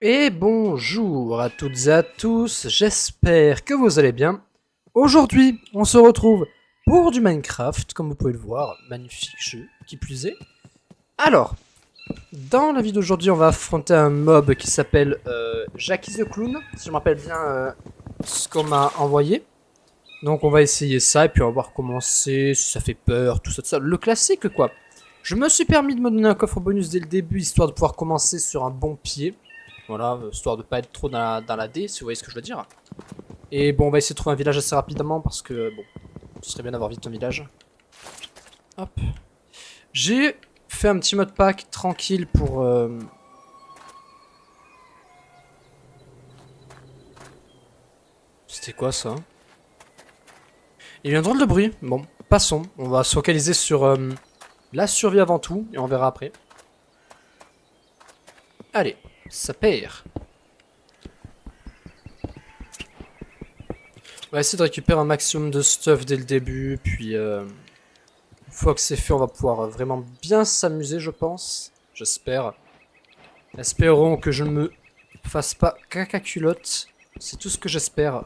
Et bonjour à toutes et à tous, j'espère que vous allez bien. Aujourd'hui, on se retrouve pour du Minecraft, comme vous pouvez le voir, magnifique jeu, qui plus est. Alors, dans la vidéo d'aujourd'hui, on va affronter un mob qui s'appelle Jackie the Clown, si je me rappelle bien ce qu'on m'a envoyé. Donc on va essayer ça, et puis on va voir comment c'est, si ça fait peur, tout ça, le classique quoi. Je me suis permis de me donner un coffre bonus dès le début, histoire de pouvoir commencer sur un bon pied. Voilà, histoire de pas être trop dans la D, si vous voyez ce que je veux dire. Et bon, on va essayer de trouver un village assez rapidement, parce que, bon, ce serait bien d'avoir vite un village. Hop. J'ai fait un petit mode pack tranquille pour... C'était quoi ça? Il y a eu un drôle de bruit. Bon, passons. On va se focaliser sur la survie avant tout, et on verra après. Allez, ça perd. On va essayer de récupérer un maximum de stuff dès le début, puis une fois que c'est fait, on va pouvoir vraiment bien s'amuser, je pense. J'espère. Espérons que je ne me fasse pas caca culotte. C'est tout ce que j'espère.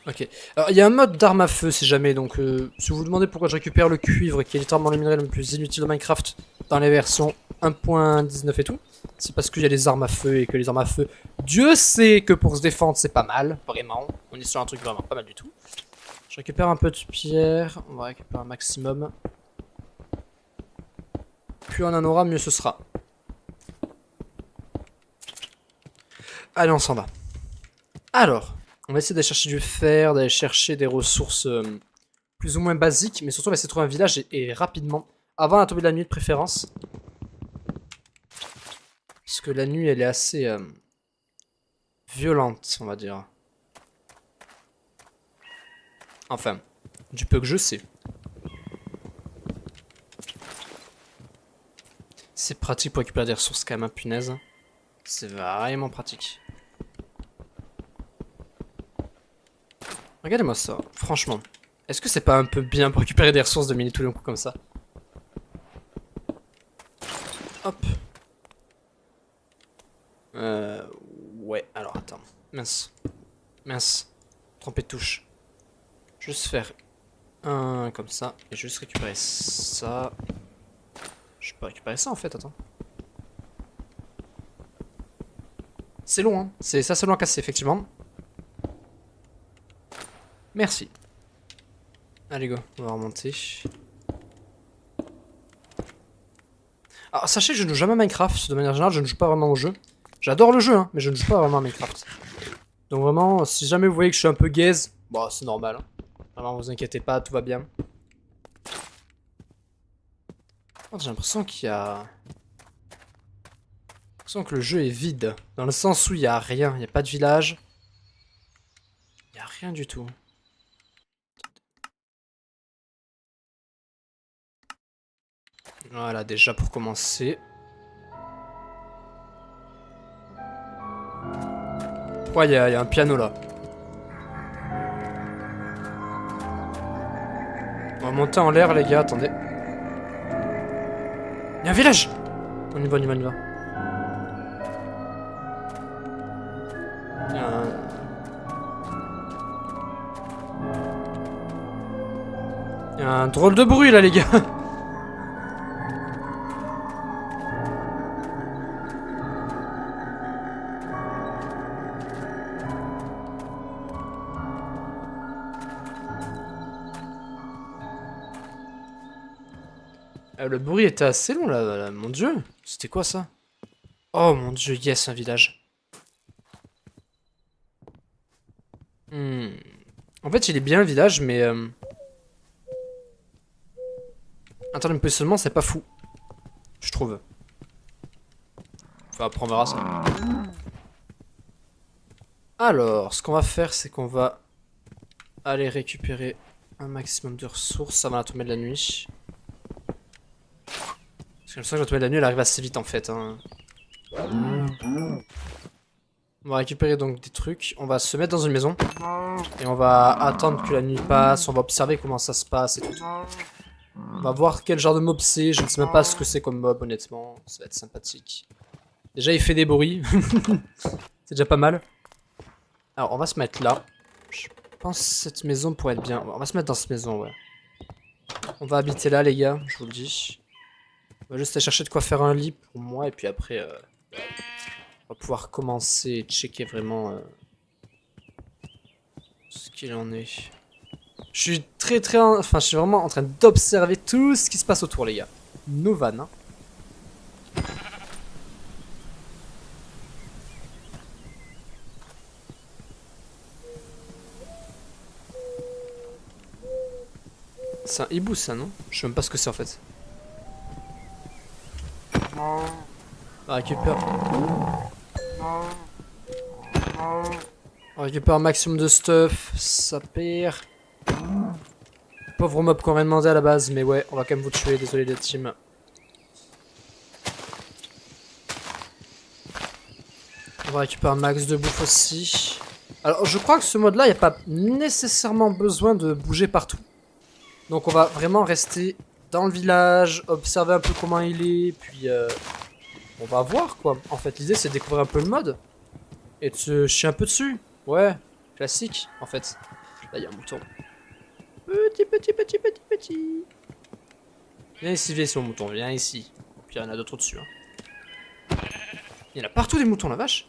Ok. Alors, il y a un mode d'arme à feu, si jamais, donc si vous vous demandez pourquoi je récupère le cuivre, qui est littéralement le minerai le plus inutile de Minecraft, dans les versions 1.19 et tout, c'est parce qu'il y a des armes à feu, et que les armes à feu, Dieu sait que pour se défendre, c'est pas mal, vraiment. On est sur un truc vraiment pas mal du tout. Je récupère un peu de pierre, on va récupérer un maximum. Plus on en aura, mieux ce sera. Allez, on s'en va. Alors, on va essayer d'aller chercher du fer, d'aller chercher des ressources plus ou moins basiques, mais surtout on va essayer de trouver un village et rapidement, avant la tombée de la nuit de préférence. Parce que la nuit, elle est assez violente, on va dire. Enfin, du peu que je sais. C'est pratique pour récupérer des ressources quand même, hein, punaise. C'est vraiment pratique. Regardez-moi ça, franchement. Est-ce que c'est pas un peu bien pour récupérer des ressources de miner tous les coups comme ça? Hop. Ouais, alors attends. Mince. Mince. Trompé de touche. Juste faire un comme ça. Et juste récupérer ça. Je peux récupérer ça en fait, attends. C'est long, hein. C'est ça, c'est long à casser, effectivement. Merci. Allez, go, on va remonter. Alors, sachez que je ne joue jamais à Minecraft, de manière générale, je ne joue pas vraiment au jeu. J'adore le jeu, hein, mais je ne joue pas vraiment à Minecraft. Donc vraiment, si jamais vous voyez que je suis un peu gaze, bon, c'est normal. Hein. Vraiment, vous inquiétez pas, tout va bien. Oh, j'ai l'impression qu'il y a... J'ai l'impression que le jeu est vide. Dans le sens où il n'y a rien, il n'y a pas de village. Il n'y a rien du tout. Voilà, déjà pour commencer. Pourquoi il y a un piano là? On va monter en l'air les gars, attendez. Il y a un village! On y va, on y va, on y va. Il y a un... Il y a un drôle de bruit là les gars. Le bruit était assez long là, mon dieu. C'était quoi ça? Oh mon dieu, yes, un village. Hmm. En fait, il est bien le village, mais... Attends, le positionnement, c'est pas fou. Je trouve. Enfin, après, on verra ça. Alors, ce qu'on va faire, c'est qu'on va aller récupérer un maximum de ressources avant la tombée de la nuit. Parce que comme ça, que la tombée de la nuit, elle arrive assez vite en fait. Hein. On va récupérer donc des trucs. On va se mettre dans une maison. Et on va attendre que la nuit passe. On va observer comment ça se passe et tout. On va voir quel genre de mob c'est. Je ne sais même pas ce que c'est comme mob, honnêtement. Ça va être sympathique. Déjà, il fait des bruits. C'est déjà pas mal. Alors, on va se mettre là. Je pense que cette maison pourrait être bien. On va se mettre dans cette maison, ouais. On va habiter là, les gars, je vous le dis. On va juste aller chercher de quoi faire un lit pour moi. Et puis après, on va pouvoir commencer et checker vraiment ce qu'il en est. Je suis enfin, je suis vraiment en train d'observer tout ce qui se passe autour, les gars. Novan, hein. C'est un hibou, ça, non? Je sais même pas ce que c'est, en fait. On récupère... On récupère un maximum de stuff. Ça perd. Pauvre mob qu'on vient demandé à la base, mais ouais, on va quand même vous tuer, désolé les teams. On va récupérer un max de bouffe aussi. Alors je crois que ce mode là, il n'y a pas nécessairement besoin de bouger partout. Donc on va vraiment rester dans le village, observer un peu comment il est, puis on va voir quoi. En fait l'idée c'est de découvrir un peu le mode. Et de se chier un peu dessus. Ouais, classique en fait. Là il y a un mouton. Petit. Viens ici, viens ici mon mouton, viens ici. Puis il y en a d'autres au-dessus. Hein. Il y en a partout des moutons, la vache.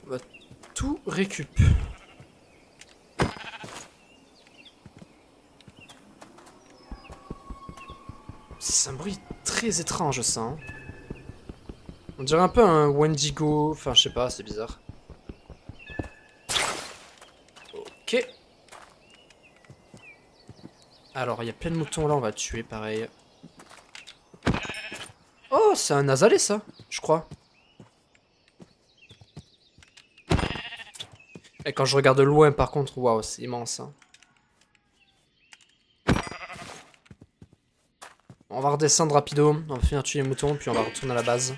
On va tout récup. C'est un bruit très étrange ça. Hein. On dirait un peu un Wendigo. Enfin, je sais pas, c'est bizarre. Ok. Alors, il y a plein de moutons là, on va tuer pareil. Oh, c'est un azalée ça, je crois. Et quand je regarde de loin par contre, waouh, c'est immense. Hein. On va redescendre rapido, on va finir de tuer les moutons, puis on va retourner à la base.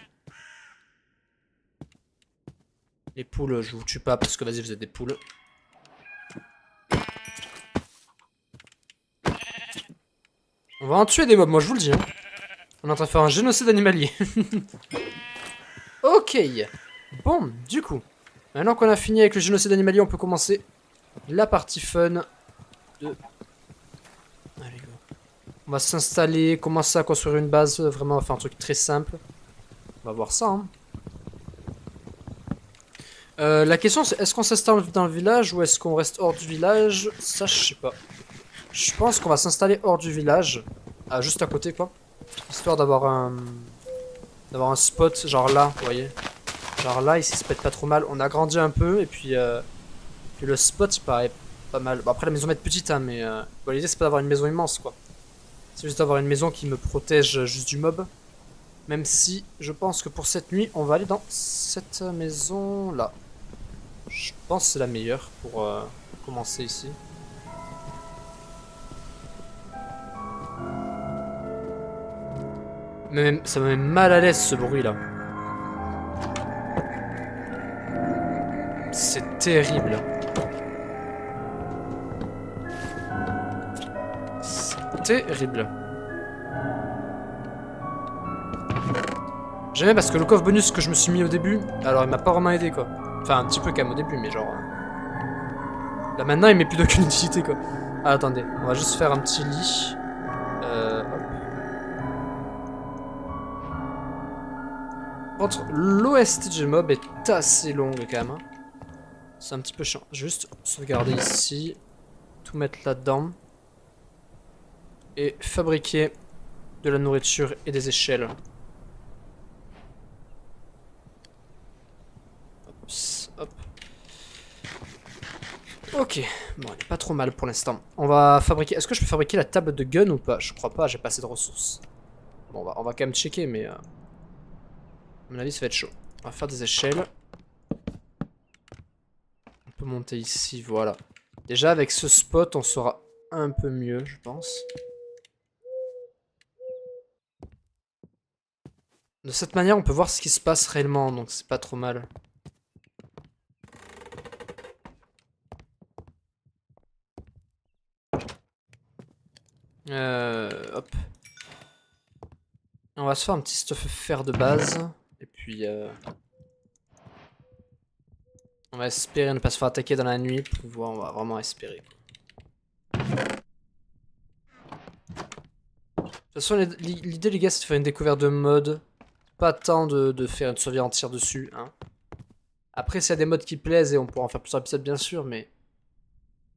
Les poules, je vous tue pas parce que vas-y, vous êtes des poules. On va en tuer des mobs, moi je vous le dis. Hein. On est en train de faire un génocide animalier. Ok. Bon, du coup, maintenant qu'on a fini avec le génocide animalier, on peut commencer la partie fun de... Allez, go. On va s'installer, commencer à construire une base, vraiment, on va faire un truc très simple. On va voir ça, hein. La question c'est est-ce qu'on s'installe dans le village ou est-ce qu'on reste hors du village? Ça je sais pas. Je pense qu'on va s'installer hors du village. Juste à côté quoi. Histoire d'avoir un spot genre là, vous voyez. Genre là, ici ça peut être pas trop mal. On a grandi un peu et puis le spot il paraît pas mal. Bon après la maison va être petite hein, mais bon, l'idée c'est pas d'avoir une maison immense quoi. C'est juste d'avoir une maison qui me protège juste du mob. Même si je pense que pour cette nuit on va aller dans cette maison là. Je pense que c'est la meilleure pour commencer ici. Mais ça me met mal à l'aise ce bruit là. C'est terrible. C'est terrible. J'aime parce que le coffre bonus que je me suis mis au début, alors il m'a pas vraiment aidé quoi. Enfin un petit peu quand même au début mais genre... Là maintenant il met plus d'aucune utilité quoi. Ah attendez, on va juste faire un petit lit. Hop. Par contre, l'OST du mob est assez longue quand même. Hein. C'est un petit peu chiant. Juste sauvegarder ici. Tout mettre là-dedans. Et fabriquer de la nourriture et des échelles. Hop. Ok, bon, elle est pas trop mal pour l'instant. On va fabriquer... Est-ce que je peux fabriquer la table de gun ou pas? Je crois pas, j'ai pas assez de ressources. Bon, on va quand même checker, mais... À mon avis, ça va être chaud. On va faire des échelles. On peut monter ici, voilà. Déjà, avec ce spot, on sera un peu mieux, je pense. De cette manière, on peut voir ce qui se passe réellement, donc c'est pas trop mal. Hop. On va se faire un petit stuff fer de base. Et puis... on va espérer ne pas se faire attaquer dans la nuit. Pour voir, on va vraiment espérer. De toute façon, l'idée, les gars, c'est de faire une découverte de mode. Pas tant de faire une survie entière dessus. Hein. Après, s'il y a des modes qui plaisent, et on pourra en faire plusieurs épisodes, bien sûr, mais...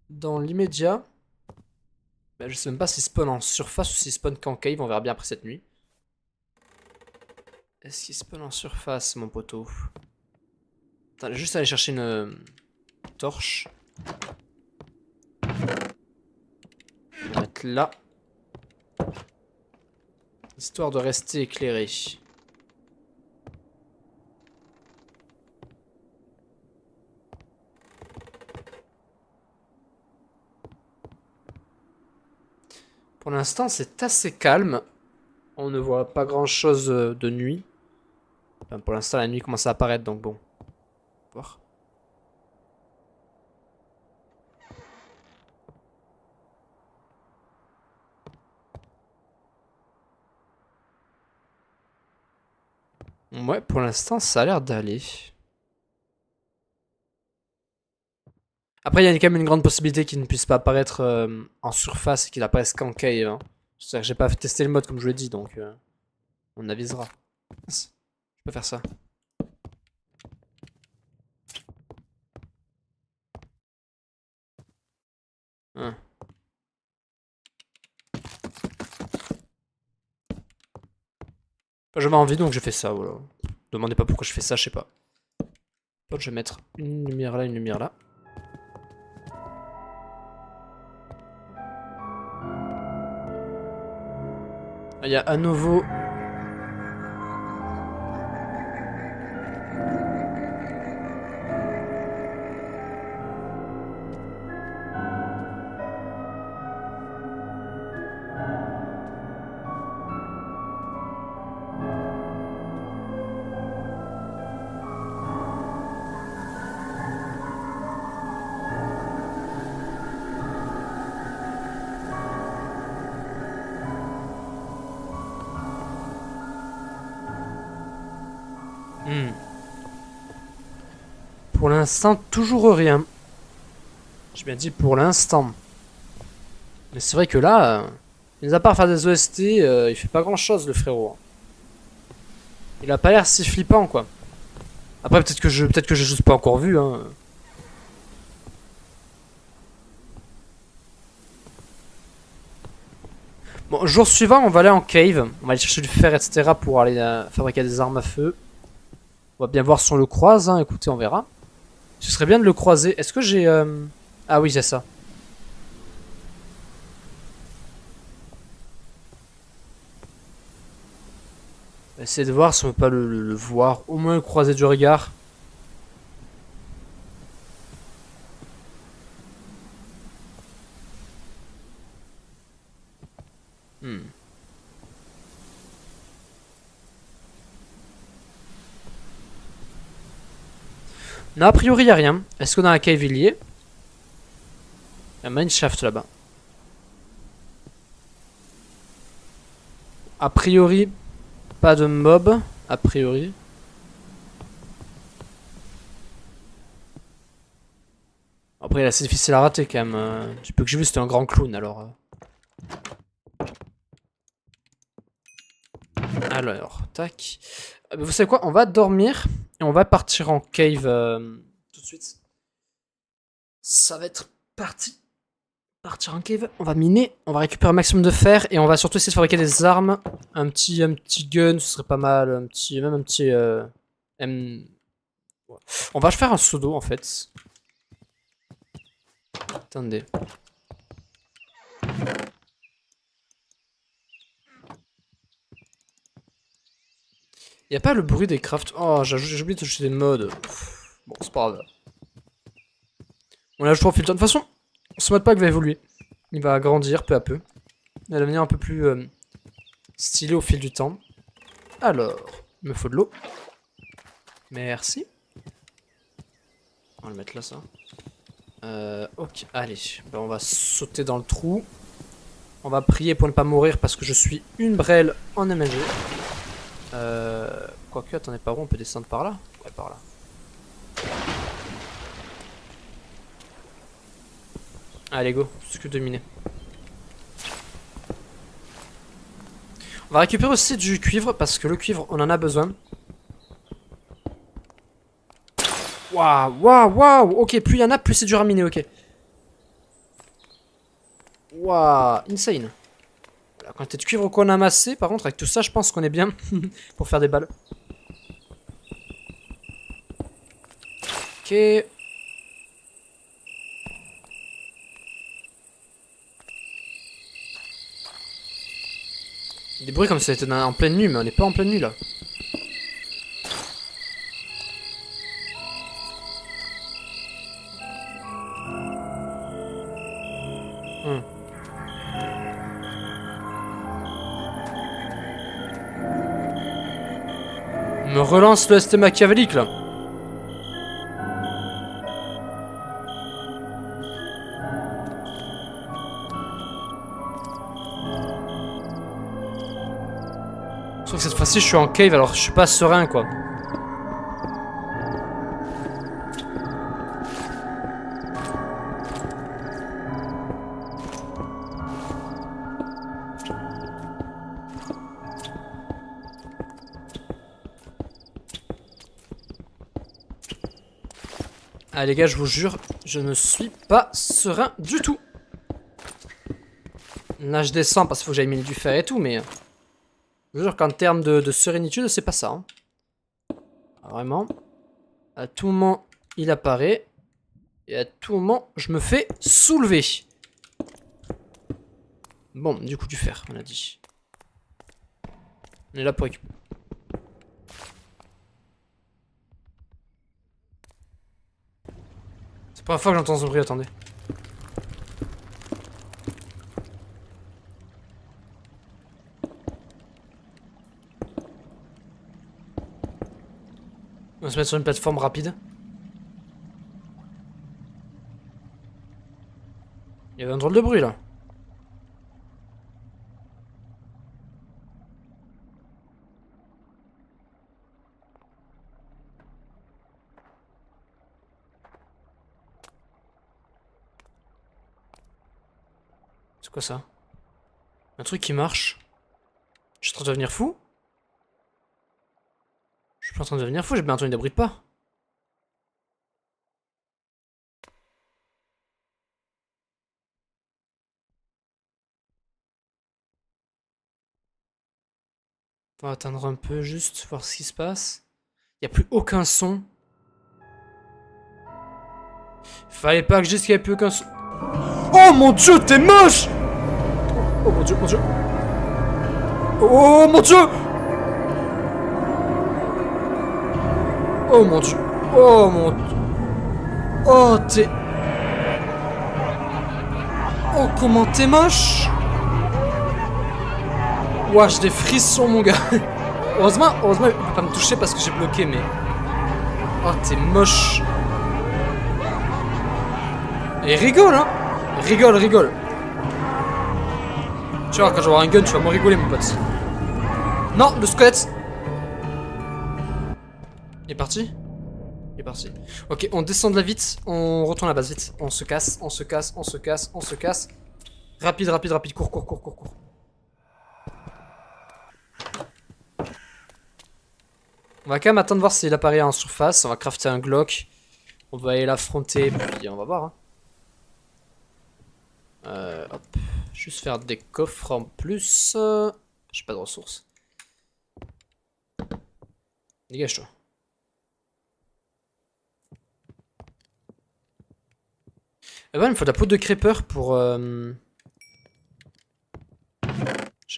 Dans l'immédiat... Bah, je sais même pas s'il spawn en surface ou s'il spawn qu'en cave, on verra bien après cette nuit. Est-ce qu'il spawn en surface, mon poteau? Attends, je vais juste aller chercher une torche. Je vais mettre là. Histoire de rester éclairé. Pour l'instant, c'est assez calme. On ne voit pas grand chose de nuit. Enfin, pour l'instant, la nuit commence à apparaître, donc bon. Voir. Ouais, pour l'instant, ça a l'air d'aller. Après, il y a quand même une grande possibilité qu'il ne puisse pas apparaître en surface et qu'il apparaisse qu'en cave. Hein. C'est-à-dire que j'ai pas testé le mode comme je l'ai dit, donc on avisera. Je peux faire ça. Hein. J'avais envie, donc j'ai fait ça, voilà. Demandez pas pourquoi je fais ça, je sais pas. Hop, je vais mettre une lumière là, une lumière là. Il y a à nouveau... Pour l'instant, toujours rien. J'ai bien dit pour l'instant. Mais c'est vrai que là, mis à part faire des OST, il fait pas grand chose le frérot. Il a pas l'air si flippant quoi. Après peut-être que j'ai juste pas encore vu hein. Bon, jour suivant, on va aller en cave. On va aller chercher du fer, etc. pour aller fabriquer des armes à feu. On va bien voir si on le croise, hein. Écoutez, on verra. Ce serait bien de le croiser. Est-ce que j'ai... Ah oui, j'ai ça. On va essayer de voir si on peut pas le voir. Au moins le croiser du regard. Non, a priori, y a rien. Est-ce que dans la cave, il y est? Il y a un mineshaft là-bas. A priori, pas de mob. A priori. Après, il est assez difficile à rater quand même. Du peu que j'ai vu, c'était un grand clown alors. Alors, tac. Vous savez quoi? On va dormir et on va partir en cave tout de suite. Ça va être parti. Partir en cave, on va miner, on va récupérer un maximum de fer et on va surtout essayer de fabriquer des armes. Un petit gun, ce serait pas mal. Même un petit M... On va faire un pseudo en fait. Attendez. Y a pas le bruit des crafts. Oh, j'ai oublié de toucher des modes. Bon, c'est pas grave. On ajoute au fil de temps. De toute façon, ce mode pack va évoluer. Il va grandir peu à peu. Il va devenir un peu plus stylé au fil du temps. Alors, il me faut de l'eau. Merci. On va le mettre là, ça. Ok, allez. Ben, on va sauter dans le trou. On va prier pour ne pas mourir parce que je suis une brêle en MLG. Quoique, attendez, par où on peut descendre par là? Ouais, par là. Allez, go, plus que 2 minets. On va récupérer aussi du cuivre parce que le cuivre, on en a besoin. Waouh, waouh, waouh. Ok, plus il y en a, plus c'est dur à miner, ok. Waouh, insane. La quantité de cuivre qu'on a amassé, par contre, avec tout ça, je pense qu'on est bien pour faire des balles. Ok. Des bruits comme ça c'était en pleine nuit, mais on n'est pas en pleine nuit là. On me relance le ST machiavélique là. Sauf que cette fois-ci je suis en cave alors je suis pas serein quoi. Ah les gars, je vous jure, je ne suis pas serein du tout. Là je descends parce qu'il faut que j'aille miner du fer et tout, mais... Je vous jure qu'en termes de sérénitude, c'est pas ça. Hein. Vraiment. À tout moment, il apparaît. Et à tout moment, je me fais soulever. Bon, du coup du fer, on a dit. On est là pour récupérer. C'est la première fois que j'entends ce bruit, attendez. On va se mettre sur une plateforme rapide. Il y avait un drôle de bruit là. C'est quoi ça? Un truc qui marche. Je suis en train de devenir fou? Je suis pas en train de devenir fou, j'ai bien entendu des bruits de pas. On va attendre un peu juste, voir ce qui se passe. Il n'y a plus aucun son. Fallait pas que je dise qu'il n'y avait plus aucun son. Oh mon dieu, t'es moche! Oh mon dieu, mon dieu. Oh mon dieu! Oh mon dieu. Oh mon dieu. Oh t'es... Oh comment t'es moche! Ouah, j'ai des frissons mon gars. Heureusement, il peut pas me toucher parce que j'ai bloqué, mais... Oh t'es moche. Et rigole hein! Rigole, rigole. Tu vois, quand j'aurai un gun, tu vas me rigoler mon pote. Non, le squelette! Il est parti? Il est parti. Ok, on descend de là vite, on retourne à la base vite. On se casse, on se casse, on se casse, on se casse. Rapide, rapide, rapide, cours, cours, cours, cours, cours. On va quand même attendre de voir s'il apparaît en surface. On va crafter un Glock. On va aller l'affronter, puis on va voir. Hein. Hop. Juste faire des coffres en plus. J'ai pas de ressources. Dégage-toi. Eh ben, il me faut de la peau de creeper pour... J'en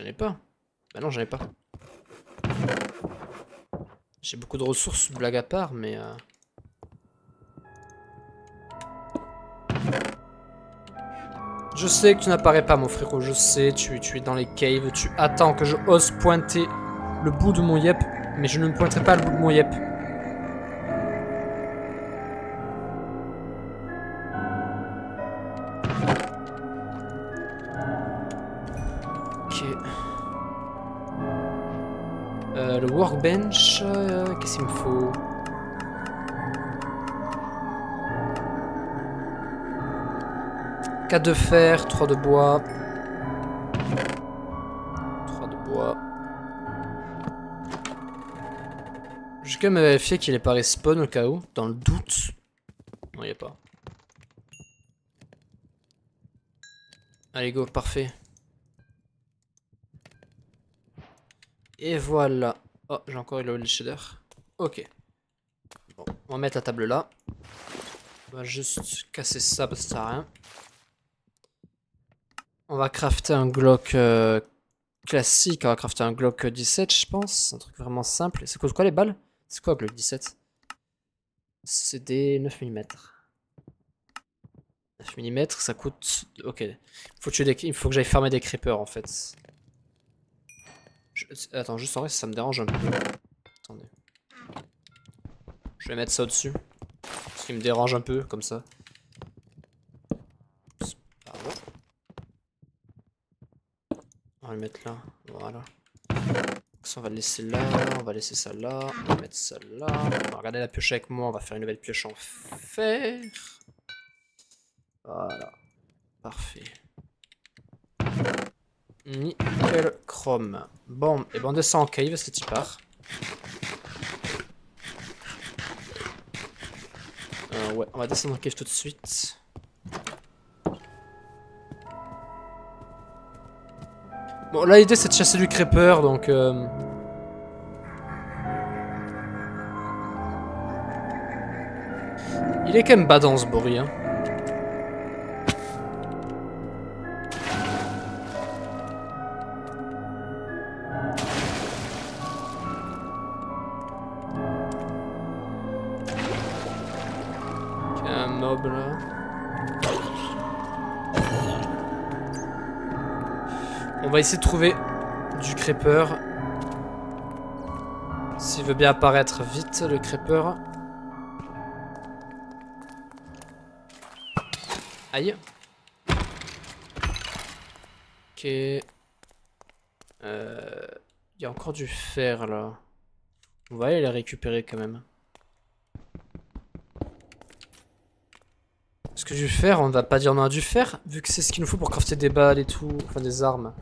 ai pas. Bah non, j'en ai pas. J'ai beaucoup de ressources, blague à part, mais... Je sais que tu n'apparais pas, mon frérot. Je sais, tu es dans les caves. Tu attends que je ose pointer le bout de mon yep. Mais je ne me pointerai pas le bout de mon yep. Le workbench, qu'est-ce qu'il me faut? Quatre de fer, 3 de bois. 3 de bois. Je vais quand même vérifier qu'il est pas respawn au cas où, dans le doute. Non, il est pas. Allez, go, parfait. Et voilà. Oh, j'ai encore eu le shader. Ok. Bon, on va mettre la table là. On va juste casser ça parce que ça sert à rien. On va crafter un Glock classique. On va crafter un Glock 17, je pense. Un truc vraiment simple. C'est quoi les balles? C'est quoi Glock 17? C'est des 9 mm. 9 mm, ça coûte... Ok. Il faut que j'aille farmer des creepers en fait. Attends, juste en vrai, ça me dérange un peu. Attendez. Je vais mettre ça au-dessus. Parce qu'il me dérange un peu, comme ça. Pardon. On va le mettre là. Voilà. Ça, on va le laisser là. On va laisser ça là. On va mettre ça là. On va regarder la pioche avec moi. On va faire une nouvelle pioche en fer. Voilà. Parfait. Nickel chrome. Bon, et ben on descend en cave, c'est y part. Ouais, on va descendre en cave tout de suite. Bon, là l'idée c'est de chasser du creeper, donc... Il est quand même badant ce bruit, hein. Un mob là. On va essayer de trouver du creeper. S'il veut bien apparaître vite, le creeper. Aïe. Ok. Il y a encore du fer là. On va aller les récupérer quand même. Parce que du fer, on va pas dire non à du fer, vu que c'est ce qu'il nous faut pour crafter des balles et tout, enfin des armes.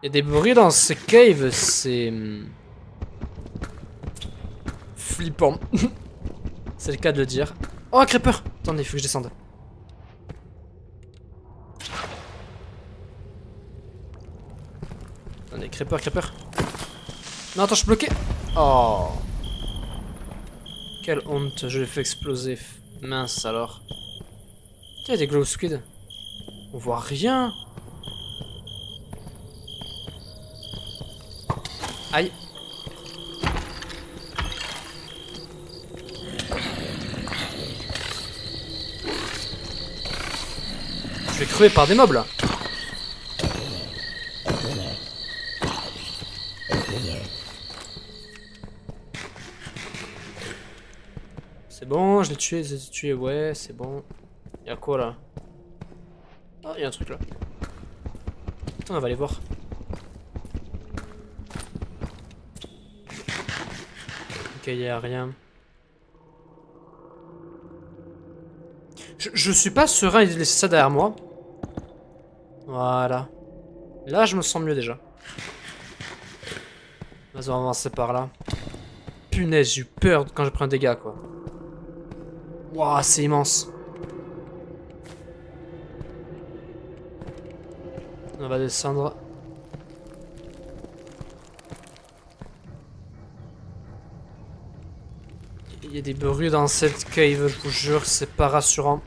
Il y a des bruits dans ces caves, c'est... flippant. C'est le cas de le dire. Oh, un creeper! Attendez, il faut que je descende. Attendez, creeper. Non, attends, je suis bloqué. Oh. Quelle honte, je l'ai fait exploser. Mince alors. Tiens, il y a des glow squid. On voit rien. Aïe. Je vais crever par des mobs là. C'est bon, je l'ai tué, ouais, c'est bon. Y'a quoi là? Oh, y'a un truc là. Attends, on va aller voir. Ok, y'a rien. Je suis pas serein de laisser ça derrière moi. Voilà. Là, je me sens mieux déjà. Vas-y, on va avancer par là. Punaise, j'ai eu peur quand j'ai pris un dégât, quoi. Waouh, c'est immense. On va descendre. Il y a des bruits dans cette cave, je vous jure, c'est pas rassurant.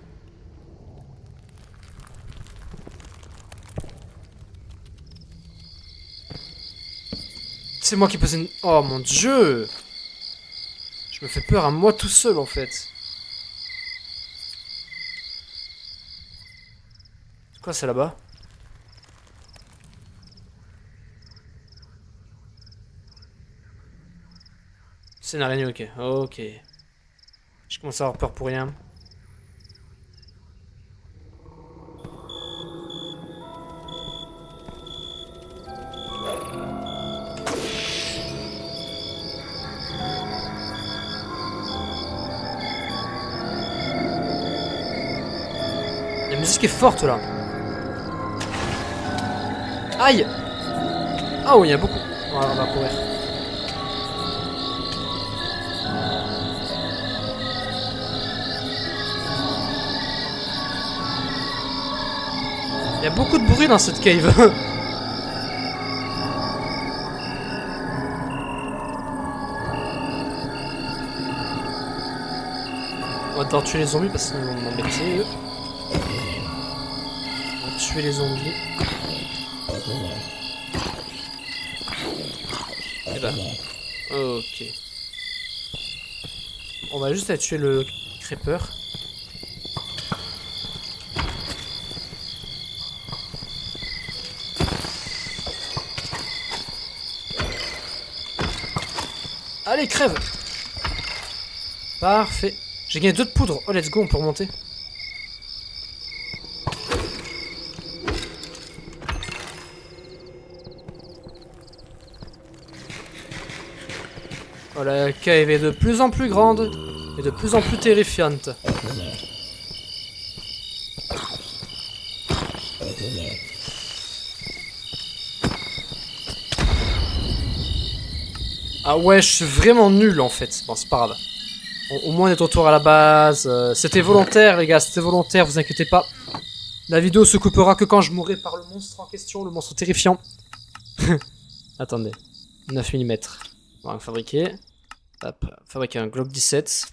C'est moi qui posais une... Oh mon dieu! Je me fais peur à moi tout seul en fait. C'est quoi, c'est là-bas? C'est une araignée, ok. Ok. Je commence à avoir peur pour rien. musique est forte là. Aïe! Ah oui, il y a beaucoup. On va courir. Il y a beaucoup de bruit dans cette cave. On va devoir tuer les zombies parce qu'ils vont m'embêter eux. On va tuer les zombies. Et bah. Ok. On va juste aller tuer le creeper. Allez, crève! Parfait. J'ai gagné 2 de poudre. Oh, let's go, on peut remonter. Oh, la cave est de plus en plus grande et de plus en plus terrifiante. Ah ouais, je suis vraiment nul en fait. Bon, c'est pas grave. Au moins, on est de retour à la base. C'était volontaire, les gars, c'était volontaire, vous inquiétez pas. La vidéo se coupera que quand je mourrai par le monstre en question, le monstre terrifiant. Attendez. 9 mm. On va fabriquer. Hop, fabriquer un Glock 17.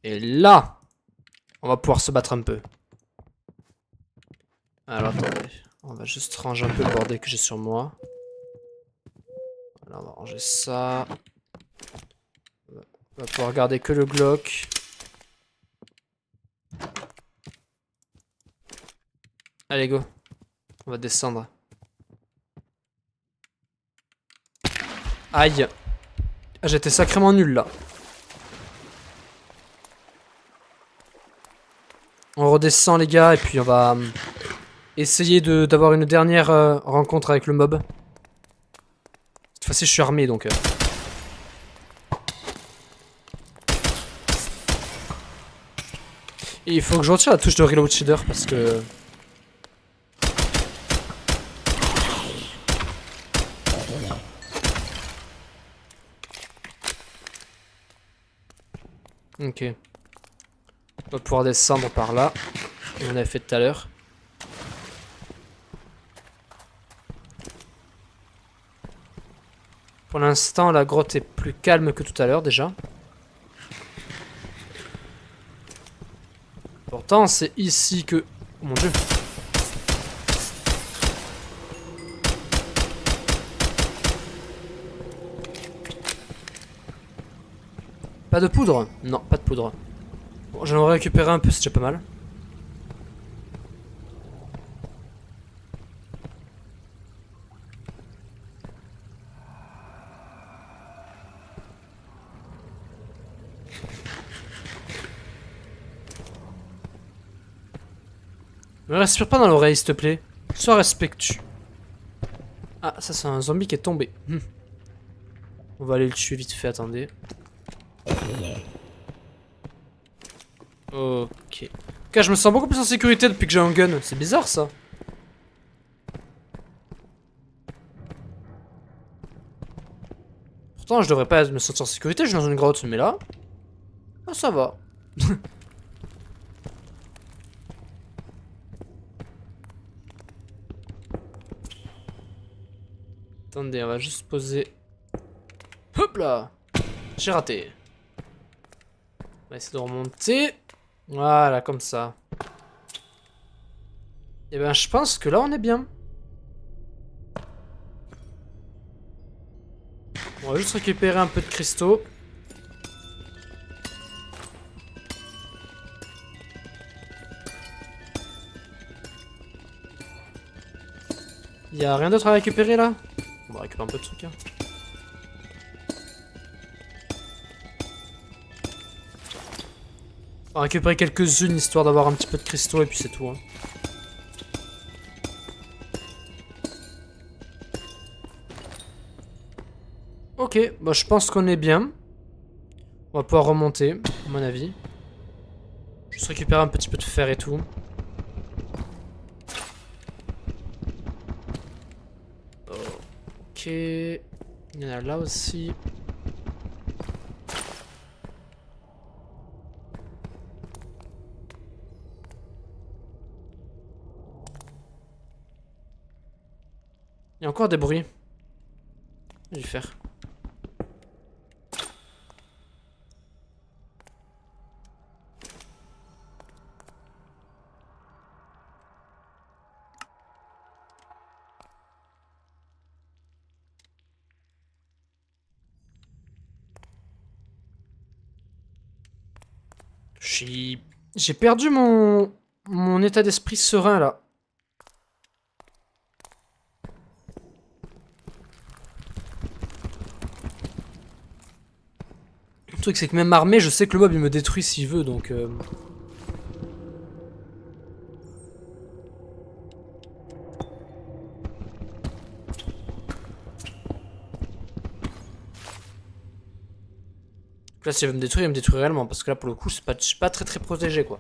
Et là, on va pouvoir se battre un peu. Alors, attendez. On va juste ranger un peu le bordel que j'ai sur moi. Voilà, on va ranger ça. On va pouvoir garder que le Glock. Allez, go. On va descendre. Aïe. Ah, j'étais sacrément nul là. On redescend les gars et puis on va essayer d'avoir une dernière rencontre avec le mob. Cette fois-ci je suis armé donc... Et il faut que je retire la touche de reload shader parce que... Ok. On va pouvoir descendre par là. On avait fait tout à l'heure. Pour l'instant, la grotte est plus calme que tout à l'heure déjà. Pourtant, c'est ici que... Oh mon dieu. Pas de poudre? Non, pas de poudre. Bon, j'en aurais récupéré un peu, c'est déjà pas mal. Me respire pas dans l'oreille, s'il te plaît. Sois respectueux. Ah, ça c'est un zombie qui est tombé. On va aller le tuer vite fait, attendez. Ok. Ok, je me sens beaucoup plus en sécurité depuis que j'ai un gun. C'est bizarre ça. Pourtant, je devrais pas me sentir en sécurité, je suis dans une grotte, mais là... Ah, ça va. Attendez, on va juste poser... Hop là! J'ai raté. On va essayer de remonter. Voilà, comme ça. Et ben, je pense que là, on est bien. On va juste récupérer un peu de cristaux. Il y a rien d'autre à récupérer là? On va récupérer un peu de trucs. Hein. On va récupérer quelques-unes histoire d'avoir un petit peu de cristaux et puis c'est tout. Hein. Ok, bah je pense qu'on est bien. On va pouvoir remonter, à mon avis. Juste récupérer un petit peu de fer et tout. Ok. Il y en a là aussi. Il y a encore des bruits. Je vais faire. J'ai perdu mon état d'esprit serein là. Le truc c'est que même armé, je sais que le mob il me détruit s'il veut donc... Là s'il veut me détruire, il me détruit réellement parce que là pour le coup je suis pas très protégé quoi.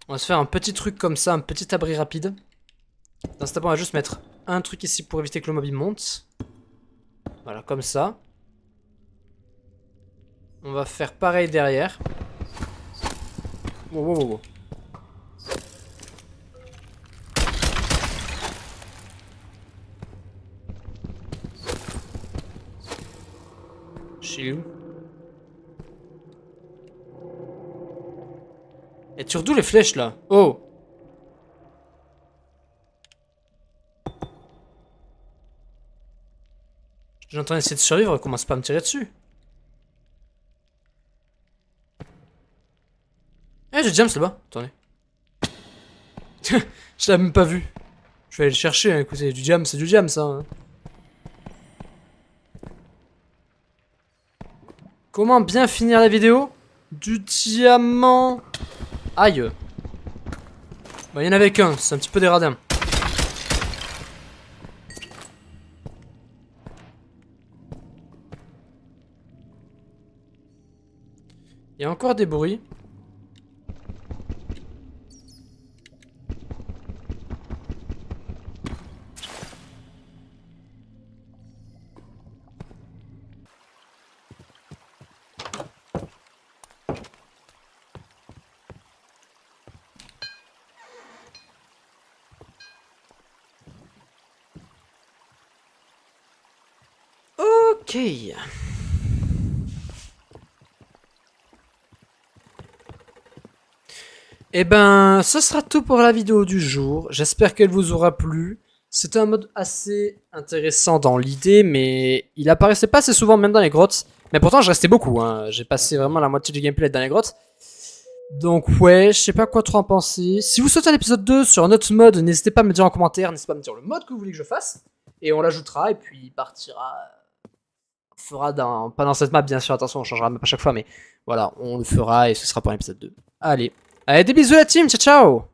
On va se faire un petit truc comme ça, un petit abri rapide. Dans ce temps on va juste mettre un truc ici pour éviter que le mob il monte. Voilà, comme ça. On va faire pareil derrière. Wow, wow, wow, wow. Chez où? Et sur d'où les flèches là? Oh! J'entends essayer de survivre, commence pas à me tirer dessus. Eh, j'ai James là-bas. Attendez. Je l'avais même pas vu. Je vais aller le chercher, hein. Écoutez, du James, c'est du James, ça. Hein. Comment bien finir la vidéo? Du diamant. Aïe. Bah, il y en avait qu'un, c'est un petit peu des radins. Il y a encore des bruits. Ok. Et ben, ce sera tout pour la vidéo du jour. J'espère qu'elle vous aura plu. C'était un mode assez intéressant dans l'idée, mais il apparaissait pas assez souvent, même dans les grottes. Mais pourtant, je restais beaucoup. Hein. J'ai passé vraiment la moitié du gameplay dans les grottes. Donc ouais, je sais pas quoi trop en penser. Si vous souhaitez un épisode 2 sur un autre mode, n'hésitez pas à me le dire en commentaire. N'hésitez pas à me dire le mode que vous voulez que je fasse. Et on l'ajoutera, et puis il partira... On fera dans... Pas dans cette map, bien sûr, attention, on changera la map à chaque fois, mais voilà, on le fera, et ce sera pour l'épisode 2. Allez. Allez, des bisous la team, ciao ciao!